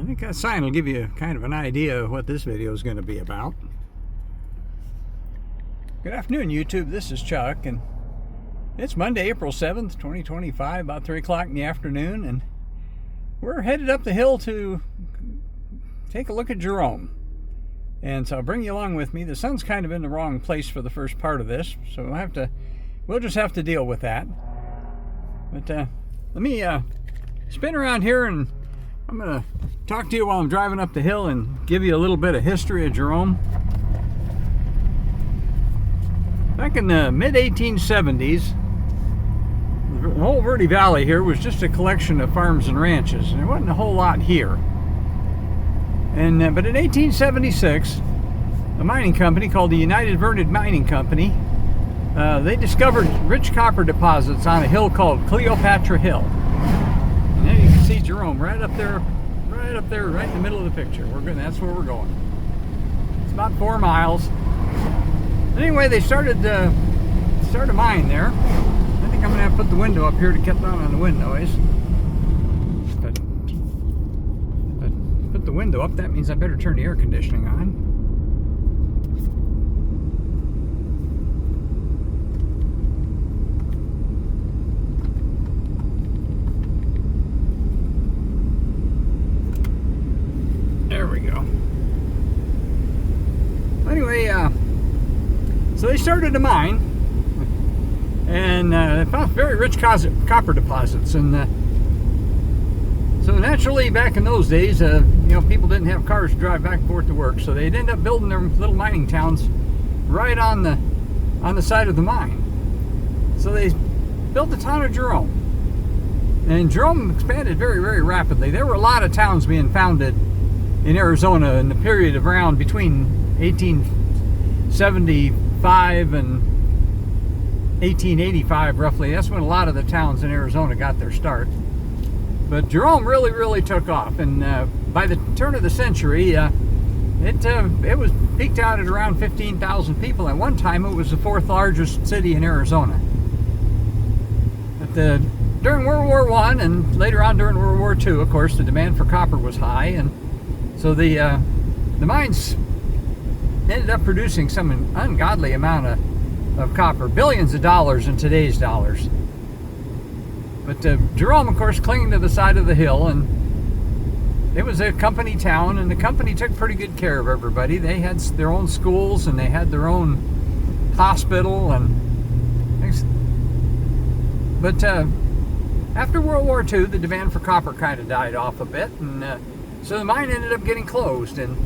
think that sign will give you kind of an idea of what this video is going to be about. Good afternoon, YouTube. This is Chuck, and it's Monday, April 7th, 2025, about 3 o'clock in the afternoon, and we're headed up the hill to take a look at Jerome. And so I'll bring you along with me. The sun's kind of in the wrong place for the first part of this, so we'll just have to deal with that. But let me spin around here, and I'm going to talk to you while I'm driving up the hill and give you a little bit of history of Jerome. Back in the mid-1870s, the whole Verde Valley here was just a collection of farms and ranches, and there wasn't a whole lot here. And but in 1876, a mining company called the United Verde Mining Company, they discovered rich copper deposits on a hill called Cleopatra Hill. And there you can see Jerome right up there, right in the middle of the picture. That's where we're going. It's about 4 miles. Anyway, they started a mine there. I think I'm gonna have to put the window up here to cut down on the wind noise. But put the window up, that means I better turn the air conditioning on. There we go. Anyway, so they started a mine, and they found very rich copper deposits. And so naturally, back in those days, people didn't have cars to drive back and forth to work, so they'd end up building their little mining towns right on the side of the mine. So they built the town of Jerome, and Jerome expanded very, very rapidly. There were a lot of towns being founded in Arizona in the period of around between 1875 and 1885, roughly. That's when a lot of the towns in Arizona got their start. But Jerome really, really took off, and by the turn of the century, it was peaked out at around 15,000 people. At one time, it was the 4th largest city in Arizona. But during World War I and later on during World War II, of course, the demand for copper was high, and so the mines ended up producing some ungodly amount of copper, billions of dollars in today's dollars. But Jerome, of course, clinging to the side of the hill, and it was a company town, and the company took pretty good care of everybody. They had their own schools, and they had their own hospital, and things. But after World War II, the demand for copper kind of died off a bit, and so the mine ended up getting closed. In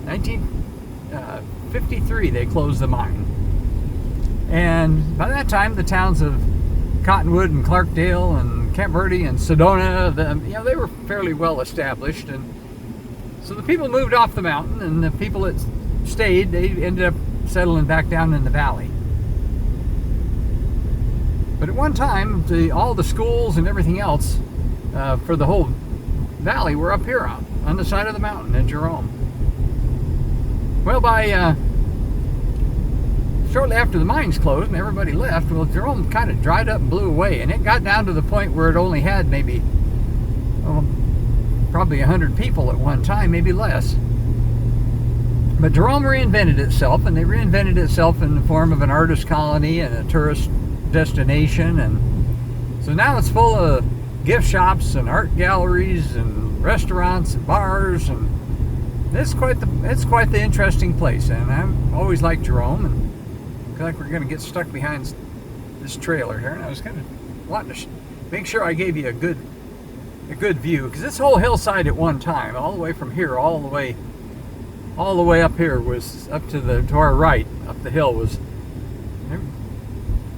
1953, they closed the mine. And by that time, the towns of Cottonwood and Clarkdale and Camp Verde and Sedona, they were fairly well established. And so the people moved off the mountain, and the people that stayed, they ended up settling back down in the valley. But at one time, all the schools and everything else for the whole valley were up here on the side of the mountain in Jerome. Well, by shortly after the mines closed and everybody left, well, Jerome kind of dried up and blew away, and it got down to the point where it only had maybe probably 100 people at one time, maybe less. But Jerome reinvented itself, and they reinvented itself in the form of an artist colony and a tourist destination, and so now it's full of gift shops and art galleries and restaurants and bars, and it's quite the interesting place. And I've always liked Jerome, and I feel like we're going to get stuck behind this trailer here, and I was kind of wanting to make sure I gave you a good view, because this whole hillside at one time, all the way from here all the way up here, was up to our right up the hill, was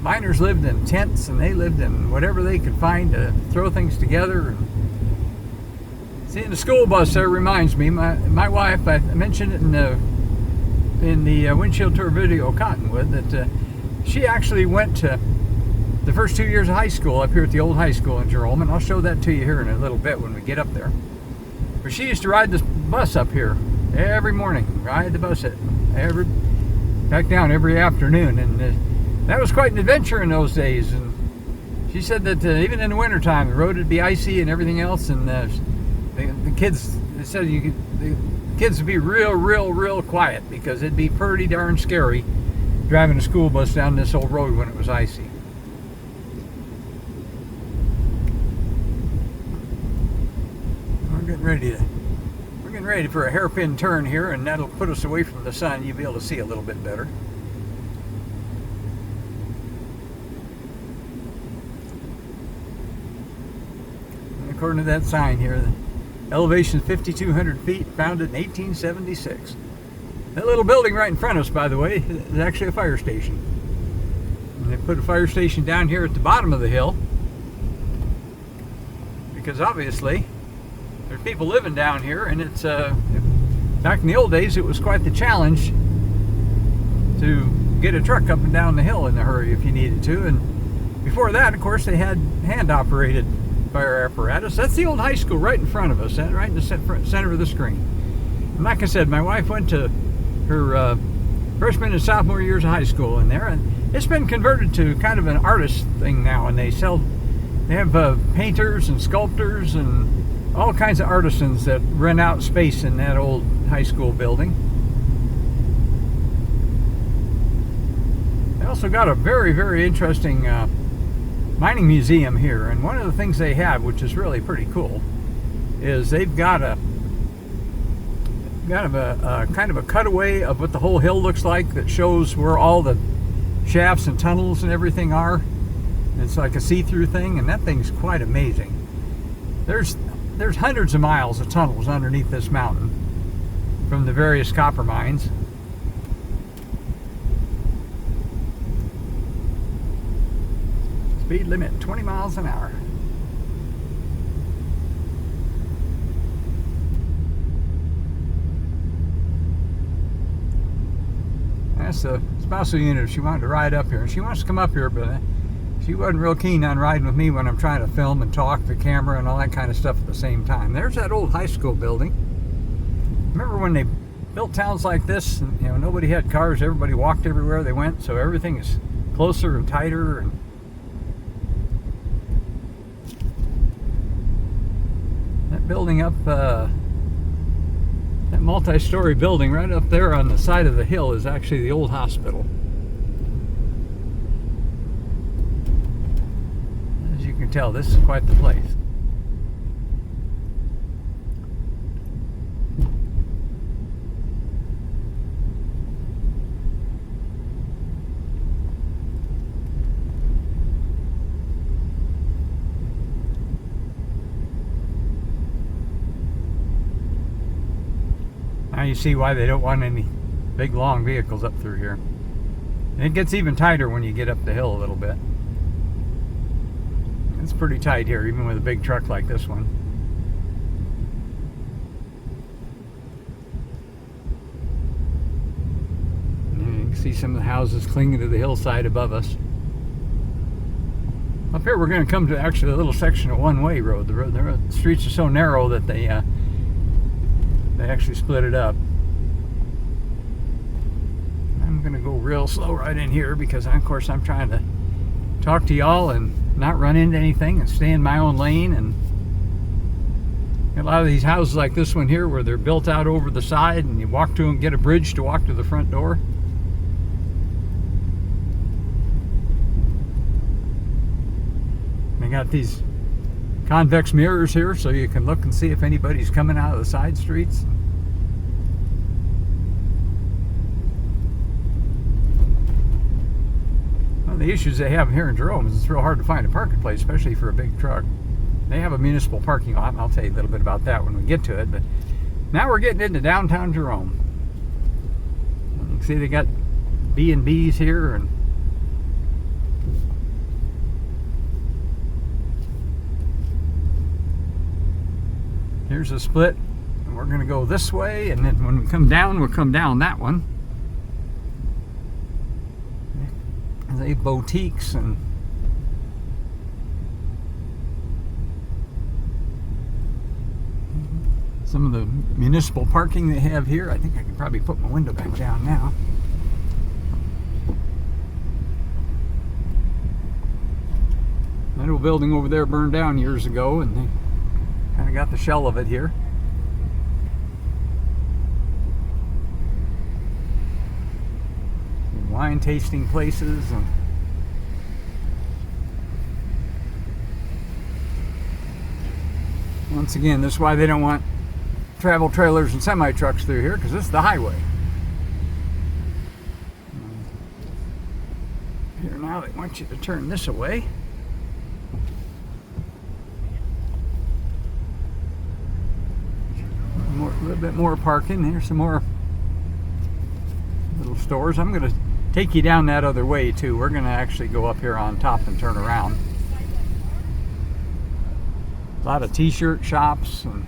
miners lived in tents, and they lived in whatever they could find to throw things together. And seeing the school bus there reminds me, my wife, I mentioned it in the windshield tour video, Cottonwood, that she actually went to the first 2 years of high school up here at the old high school in Jerome, and I'll show that to you here in a little bit when we get up there. But she used to ride this bus up here every morning, ride the bus back down every afternoon, and that was quite an adventure in those days. And she said that even in the wintertime, the road would be icy and everything else, and the kids They said the kids would be real quiet because it'd be pretty darn scary driving a school bus down this old road when it was icy. We're getting ready for a hairpin turn here, and that'll put us away from the sun. You'll be able to see a little bit better. And according to that sign here, the elevation is 5,200 feet, founded in 1876. That little building right in front of us, by the way, is actually a fire station. And they put a fire station down here at the bottom of the hill because obviously there's people living down here, and it's back in the old days it was quite the challenge to get a truck up and down the hill in a hurry if you needed to. And before that, of course, they had hand-operated fire apparatus. That's the old high school right in front of us, right in the center of the screen. And like I said, my wife went to her freshman and sophomore years of high school in there, and it's been converted to kind of an artist thing now, and they have painters and sculptors and all kinds of artisans that rent out space in that old high school building. They also got a very interesting mining museum here, and one of the things they have, which is really pretty cool, is they've got a kind of a cutaway of what the whole hill looks like that shows where all the shafts and tunnels and everything are. It's like a see-through thing, and that thing's quite amazing. There's hundreds of miles of tunnels underneath this mountain from the various copper mines. Speed limit 20 miles an hour. That's the spousal unit. She wanted to ride up here. She wants to come up here, but she wasn't real keen on riding with me when I'm trying to film and talk to the camera and all that kind of stuff at the same time. There's that old high school building. Remember when they built towns like this, and nobody had cars, everybody walked everywhere they went, so everything is closer and tighter. And that building up, that multi-story building right up there on the side of the hill is actually the old hospital. Tell this is quite the place. Now you see why they don't want any big long vehicles up through here. And it gets even tighter when you get up the hill a little bit. It's pretty tight here, even with a big truck like this one. And you can see some of the houses clinging to the hillside above us. Up here we're going to come to actually a little section of one-way road. The streets are so narrow that they actually split it up. I'm going to go real slow right in here because, of course, I'm trying to talk to y'all and not run into anything and stay in my own lane. And a lot of these houses like this one here where they're built out over the side and you walk to them, get a bridge to walk to the front door. They got these convex mirrors here so you can look and see if anybody's coming out of the side streets. The issues they have here in Jerome is it's real hard to find a parking place, especially for a big truck. They have a municipal parking lot, and I'll tell you a little bit about that when we get to it. But now we're getting into downtown Jerome. You can see they got B&Bs here, and here's a split. And we're going to go this way, and then when we come down, we'll come down that one. They have boutiques and some of the municipal parking they have here. I think I can probably put my window back down now. That old building over there burned down years ago, and they kind of got the shell of it here. wine tasting places. And once again, this is why they don't want travel trailers and semi trucks through here, because this is the highway. Here now they want you to turn this away. A little bit more parking. Here's some more little stores. I'm going to take you down that other way too. We're going to actually go up here on top and turn around. A lot of t-shirt shops. And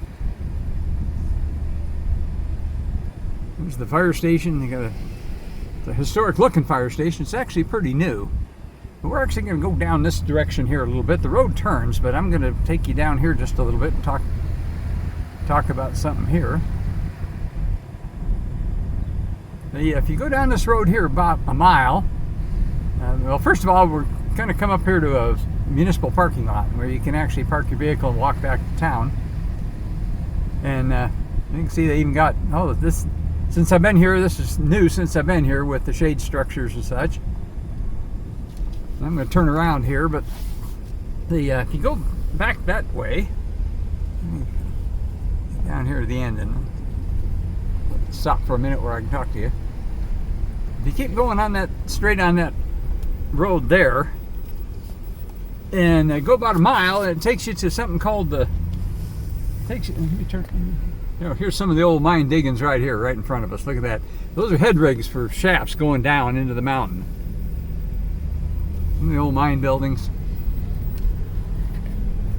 there's the fire station. You got the historic looking fire station. It's actually pretty new. But we're actually going to go down this direction here a little bit. The road turns, but I'm going to take you down here just a little bit and talk about something here. If you go down this road here about a mile, well, first of all, we're going to come up here to a municipal parking lot where you can actually park your vehicle and walk back to town. And you can see they even got, oh, this, since I've been here, this is new since I've been here with the shade structures and such. I'm going to turn around here, but if you go back that way, down here at the end, and stop for a minute where I can talk to you. If you keep going on that, straight on that road there, and go about a mile, and it takes you to something called the, let me turn, you know, here's some of the old mine diggings right here, right in front of us. Look at that. Those are head rigs for shafts going down into the mountain. Some of the old mine buildings.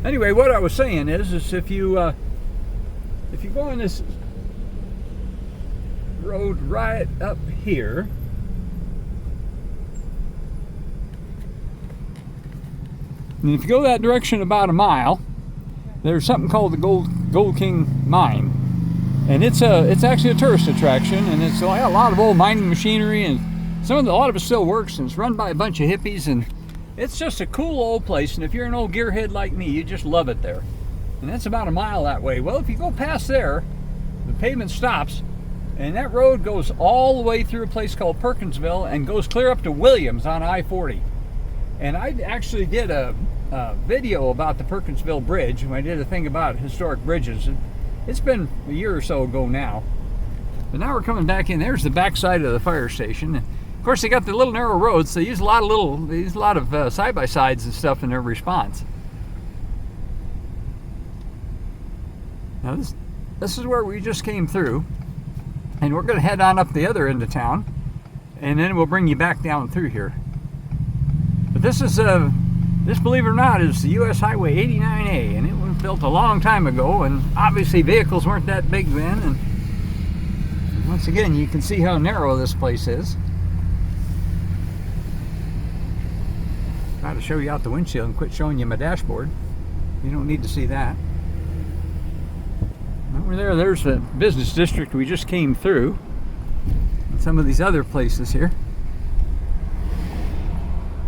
Anyway, what I was saying is if you go on this road right up here, and if you go that direction about a mile, there's something called the Gold King Mine, and it's actually a tourist attraction, and it's a lot of old mining machinery, and a lot of it still works, and it's run by a bunch of hippies, and it's just a cool old place. And if you're an old gearhead like me, you just love it there. And that's about a mile that way. Well, if you go past there, the pavement stops, and that road goes all the way through a place called Perkinsville and goes clear up to Williams on I-40. And I actually did a video about the Perkinsville Bridge when I did a thing about historic bridges. It's been a year or so ago now. But now we're coming back in. There's the back side of the fire station. Of course, they got the little narrow roads. So they use a lot of side-by-sides and stuff in their response. Now this is where we just came through, and we're going to head on up the other end of town, and then we'll bring you back down through here. But this, believe it or not, is the U.S. Highway 89A, and it was built a long time ago, and obviously vehicles weren't that big then. And once again, you can see how narrow this place is. Try to show you out the windshield and quit showing you my dashboard. You don't need to see that. Over there, there's the business district we just came through, and some of these other places here.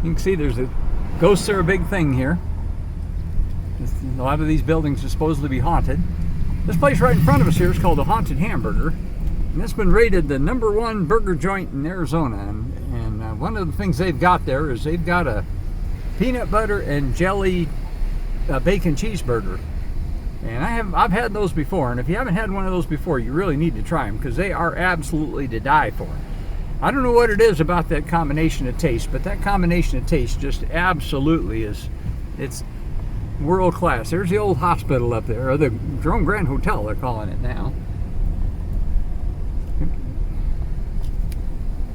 You can see ghosts are a big thing here. A lot of these buildings are supposed to be haunted. This place right in front of us here is called the Haunted Hamburger, and it's been rated the #1 burger joint in Arizona. And one of the things they've got there is they've got a peanut butter and jelly bacon cheeseburger. And I've had those before, and if you haven't had one of those before, you really need to try them, because they are absolutely to die for. I don't know what it is about that combination of taste, but that combination of taste just absolutely it's world class. There's the old hospital up there, or the Jerome Grand Hotel, they're calling it now.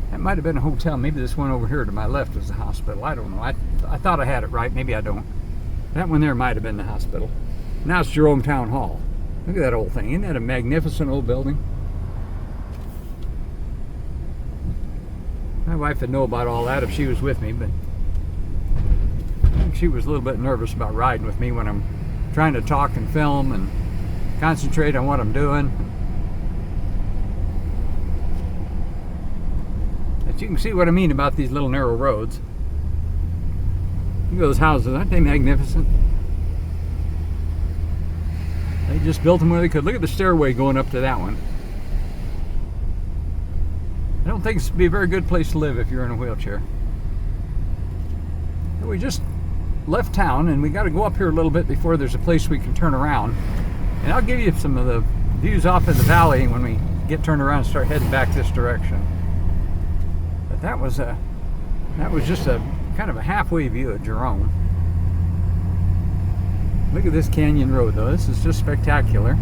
That might have been a hotel. Maybe this one over here to my left was the hospital. I don't know. I thought I had it right. Maybe I don't. That one there might have been the hospital. Now it's Jerome Town Hall. Look at that old thing. Isn't that a magnificent old building? My wife would know about all that if she was with me, but I think she was a little bit nervous about riding with me when I'm trying to talk and film and concentrate on what I'm doing. But you can see what I mean about these little narrow roads. Look at those houses. Aren't they magnificent? They just built them where they could. Look at the stairway going up to that one. I don't think it's be a very good place to live if you're in a wheelchair. We just left town and we got to go up here a little bit before there's a place we can turn around. And I'll give you some of the views off in the valley when we get turned around and start heading back this direction. But that was just a kind of a halfway view of Jerome. Look at this canyon road though. This is just spectacular.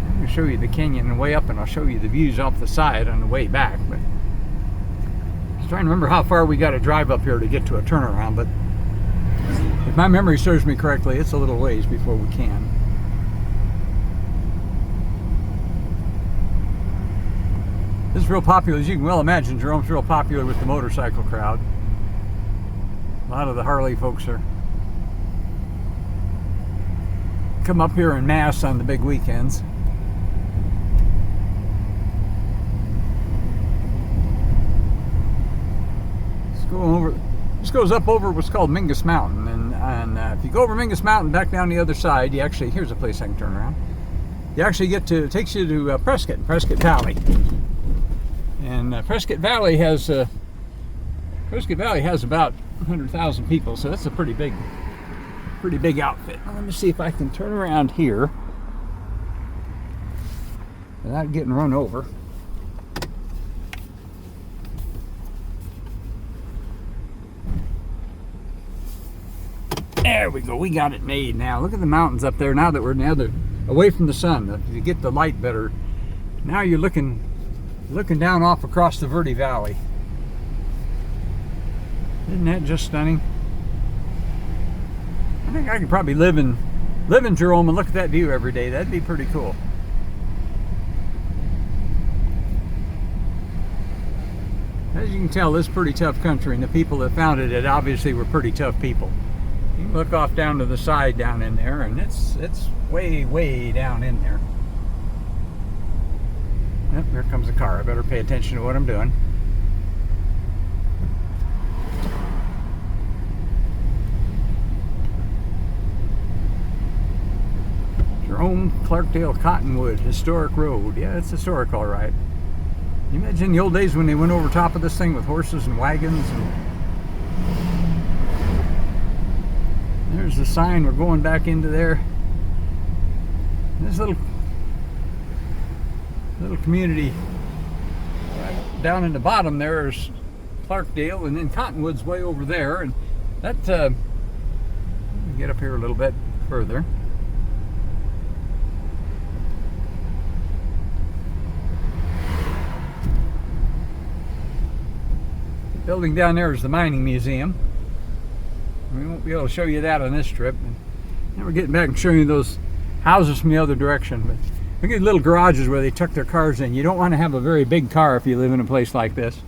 Let me show you the canyon way up and I'll show you the views off the side on the way back. But I was trying to remember how far we got to drive up here to get to a turnaround, but if my memory serves me correctly, it's a little ways before we can. This is real popular, as you can well imagine. Jerome's real popular with the motorcycle crowd. A lot of the Harley folks come up here en masse on the big weekends. This goes up over what's called Mingus Mountain, and if you go over Mingus Mountain back down the other side, you actually, here's a place I can turn around. You actually get to, it takes you to Prescott Valley, and Prescott Valley has about 100,000 people, so that's a pretty big outfit. Now, let me see if I can turn around here without getting run over. There we go, we got it made now. Look at the mountains up there now that we're away from the sun. You get the light better. Now you're looking down off across the Verde Valley. Isn't that just stunning? I think I could probably live in Jerome and look at that view every day. That'd be pretty cool. As you can tell, this is pretty tough country, and the people that founded it obviously were pretty tough people. You can look off down to the side down in there, and it's way down in there. Yep, here comes a car. I better pay attention to what I'm doing. Jerome, Clarkdale, Cottonwood, Historic Road. Yeah, it's historic, all right. Can you imagine the old days when they went over top of this thing with horses and wagons? There's the sign. We're going back into there. This little community right down in the bottom there is Clarkdale, and then Cottonwood's way over there. And that let me get up here a little bit further. The building down there is the mining museum. We won't be able to show you that on this trip. And now we're getting back and showing you those houses from the other direction. But look at little garages where they tuck their cars in. You don't want to have a very big car if you live in a place like this.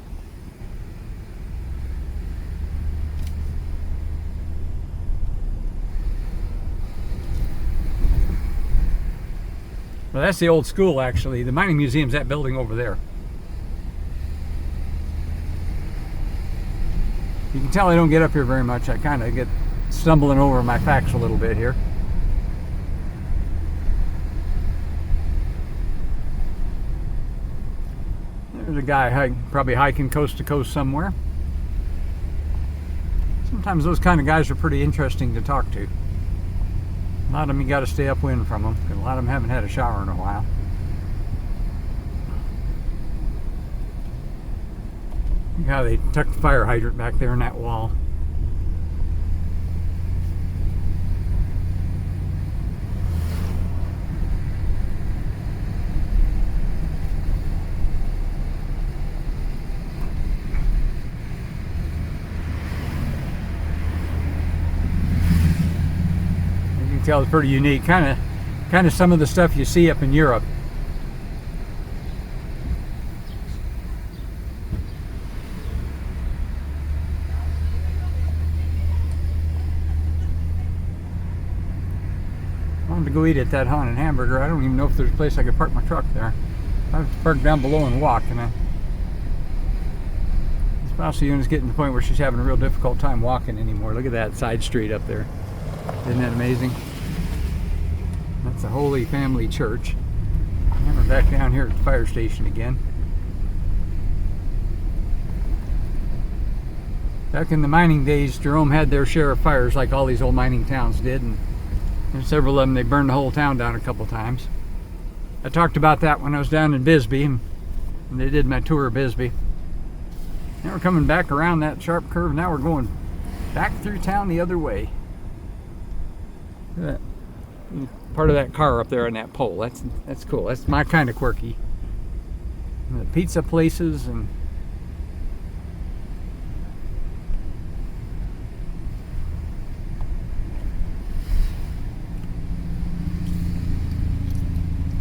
Well, that's the old school, actually. The mining museum's that building over there. You can tell I don't get up here very much. I kind of get stumbling over my facts a little bit here. There's a guy probably hiking coast to coast somewhere. Sometimes those kind of guys are pretty interesting to talk to. A lot of them you got to stay upwind from them, because a lot of them haven't had a shower in a while. Look how they tucked the fire hydrant back there in that wall. You can tell it's pretty unique. Kind of some of the stuff you see up in Europe. To go eat at that haunted hamburger. I don't even know if there's a place I could park my truck there. I have to park down below and walk, and this spouse unit's getting to the point where she's having a real difficult time walking anymore. Look at that side street up there. Isn't that amazing? That's the Holy Family Church. And we're back down here at the fire station again. Back in the mining days, Jerome had their share of fires like all these old mining towns did, and there's several of them, they burned the whole town down a couple times. I talked about that when I was down in Bisbee, and they did my tour of Bisbee. Now we're coming back around that sharp curve. Now we're going back through town the other way. Look at that. Part of that car up there on that pole. That's cool. That's my kind of quirky. And the pizza places and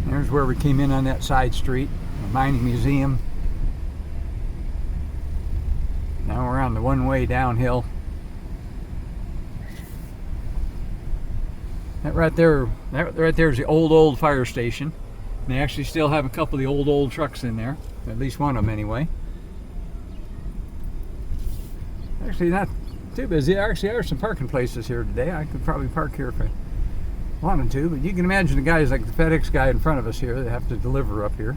there's where we came in on that side street, the mining museum. Now we're on the one-way downhill. That right there is the old fire station. They actually still have a couple of the old trucks in there, at least one of them anyway. Actually, not too busy. There actually are some parking places here today. I could probably park here if I wanted to, but you can imagine the guys like the FedEx guy in front of us here that have to deliver up here.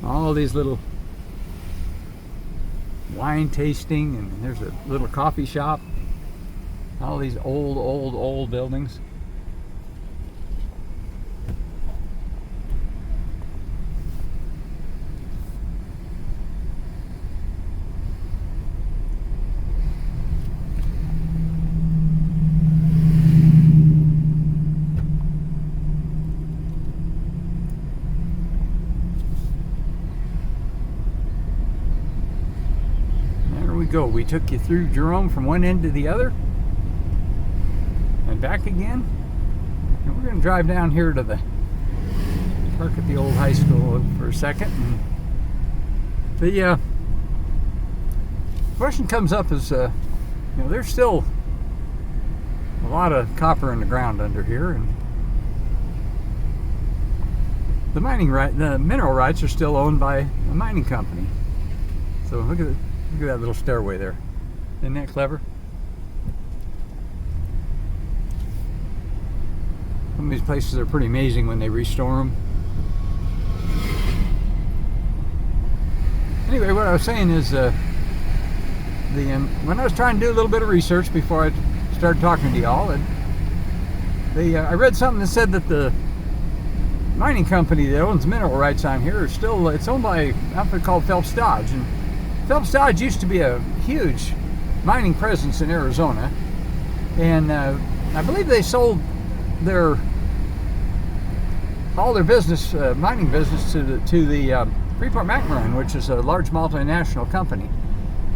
All these little wine tasting, and there's a little coffee shop. All these old buildings. Go. We took you through Jerome from one end to the other and back again, and we're going to drive down here to the park at the old high school for a second. And the question comes up is, you know, there's still a lot of copper in the ground under here, and the mineral rights are still owned by a mining company. So look at that little stairway there. Isn't that clever? Some of these places are pretty amazing when they restore them. Anyway, what I was saying is, when I was trying to do a little bit of research before I started talking to y'all, I read something that said that the mining company that owns mineral rights on here is still, it's owned by an outfit called Phelps Dodge. And Phelps Dodge used to be a huge mining presence in Arizona, and I believe they sold all their business, mining business, to the Freeport-McMoRan, which is a large multinational company,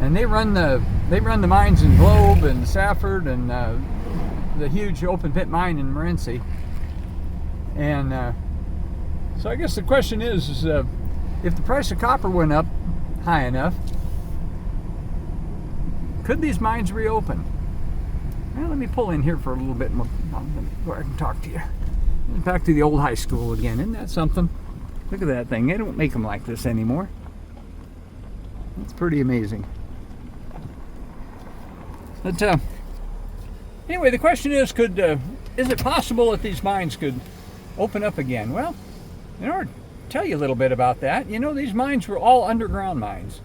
and they run the mines in Globe and Safford and the huge open pit mine in Morenci. And so I guess the question is if the price of copper went up high enough, could these mines reopen? Well, let me pull in here for a little bit more where I can talk to you. Back to the old high school again. Isn't that something? Look at that thing. They don't make them like this anymore. That's pretty amazing. But anyway, the question is, is it possible that these mines could open up again? Well, in order to tell you a little bit about that, you know, these mines were all underground mines.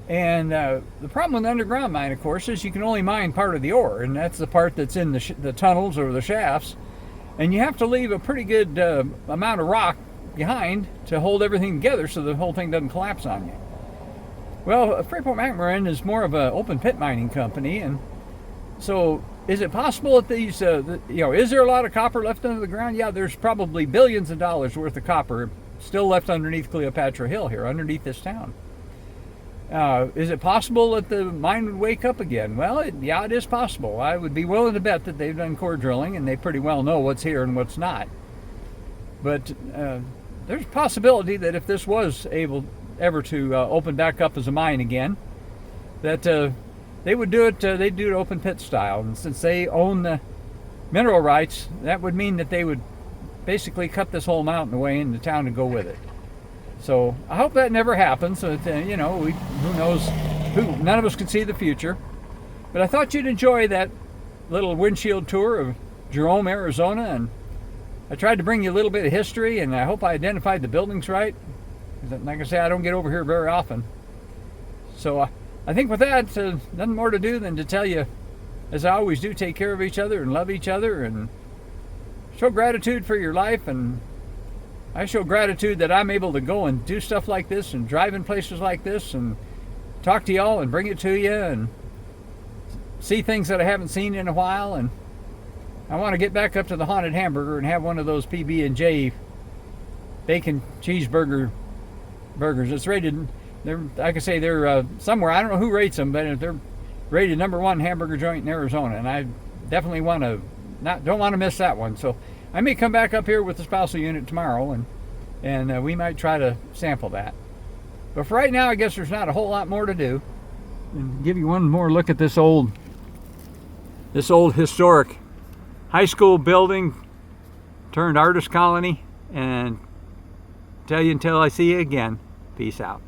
And the problem with an underground mine, of course, is you can only mine part of the ore, and that's the part that's in the tunnels or the shafts. And you have to leave a pretty good amount of rock behind to hold everything together so the whole thing doesn't collapse on you. Well, Freeport-McMoRan is more of an open pit mining company, and so is it possible that these, is there a lot of copper left under the ground? Yeah, there's probably billions of dollars worth of copper still left underneath Cleopatra Hill here, underneath this town. Is it possible that the mine would wake up again? Well, yeah, it is possible. I would be willing to bet that they've done core drilling and they pretty well know what's here and what's not. But there's a possibility that if this was ever to open back up as a mine again, that they would do it. They'd do it open pit style, and since they own the mineral rights, that would mean that they would basically cut this whole mountain away and the town would go with it. So I hope that never happens. So that, who knows? None of us can see the future. But I thought you'd enjoy that little windshield tour of Jerome, Arizona, and I tried to bring you a little bit of history, and I hope I identified the buildings right. Like I say, I don't get over here very often. So I think with that, nothing more to do than to tell you, as I always do, take care of each other and love each other and show gratitude for your life. And I show gratitude that I'm able to go and do stuff like this and drive in places like this and talk to y'all and bring it to you and see things that I haven't seen in a while. And I want to get back up to the Haunted Hamburger and have one of those PB&J bacon cheeseburger burgers. It's rated, like I say, they're somewhere, I don't know who rates them, but they're rated #1 hamburger joint in Arizona, and I definitely don't want to miss that one. So I may come back up here with the spousal unit tomorrow, and we might try to sample that. But for right now, I guess there's not a whole lot more to do. And give you one more look at this old historic high school building turned artist colony, and tell you until I see you again, peace out.